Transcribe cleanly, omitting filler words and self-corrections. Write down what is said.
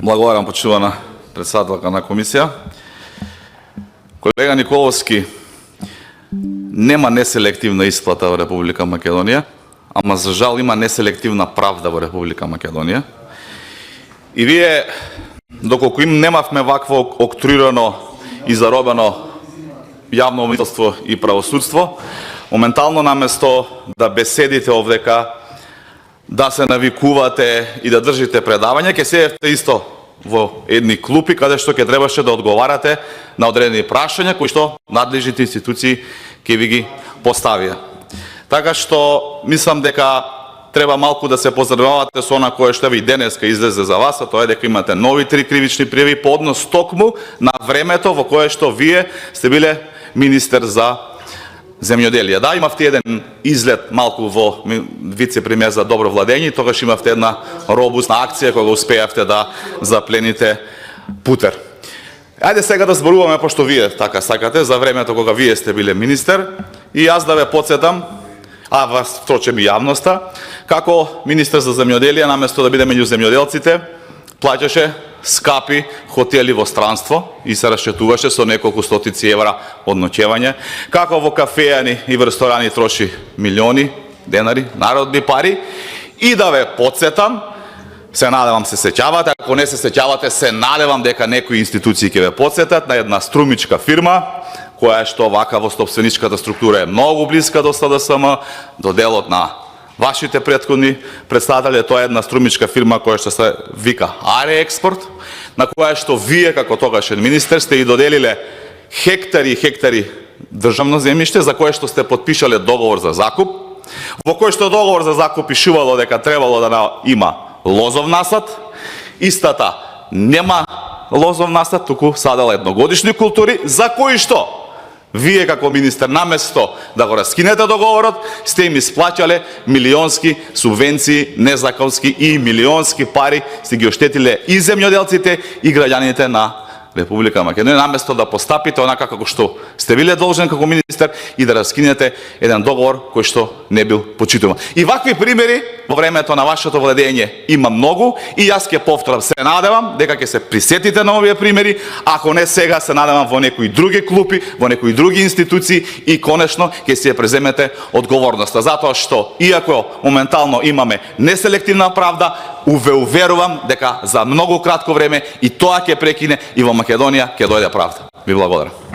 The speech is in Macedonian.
Благодарам, почитувана председателка на комисија. Колега Николовски, нема неселективна исплата во Република Македонија, ама за жал има неселективна правда во Република Македонија. И вие, доколку им немавме вакво октрирано и заробено јавно обвинителство и правосудство, моментално наместо да беседите овдека, да се навикувате и да држите предавања, ќе седевте исто во едни клупи каде што ќе требаше да одговарате на одредени прашања кои што надлежните институции ќе ви ги поставија. Така што мислам дека треба малку да се поздравувате со она кое што ви денеска излезе за вас, а тоа е дека имате нови 3 кривични пријави по однос токму на времето во кое што вие сте биле министер за земјоделие. Да, имавте еден излет малку во вице-премиер за добро владење, тогаш имавте една робусна акција кога успеавте да заплените путер. Ајде сега да зборуваме, пошто вие така сакате, за времето кога вие сте биле министер, и јас да ве потсетам, а вас втрочем и јавноста, како министер за земјоделие, наместо да биде меѓу земјоделците, плаќаше скапи хотели во странство и се расчетуваше со неколку стотици евра од ноќевање, како во кафејани и в ресторани троши милиони денари, народни пари. И да ве потсетам, се надевам се сеќавате, ако не се сеќавате, се надевам дека некои институции ќе ве потсетат на една струмичка фирма, која што вака во собственичката структура е многу блиска до СДСМ, до делот на вашите претходни представители. Тоа е една струмичка фирма која што се вика Аре Експорт, на која што вие како тогашен министер сте и доделиле хектари и хектари државно земјиште, за кое што сте подпишале договор за закуп, во кој што договор за закуп пишувало дека требало да има лозов насад. Истата нема лозов насад, туку садела едногодишни култури, за кои што вие како министер наместо да го раскинете договорот, сте им исплаќале милионски субвенции, незаконски, и милионски пари сте ги оштетиле и земјоделците и граѓаните на Република Македонија, наместо да постапите онака како што сте биле должен како министер и да раскинете еден договор кој што не бил почитуван. И вакви примери во времето на вашето владење има многу, и јас ќе повторам, се надевам дека ќе се присетите на овие примери, ако не сега, се надевам во некои други клупи, во некои други институции, и конечно ќе си ја преземете одговорноста, затоа што иако моментално имаме неселективна правда, ве уверувам дека за многу кратко време и тоа ќе прекине и во Македонија ќе дојде правда. Ви благодарам.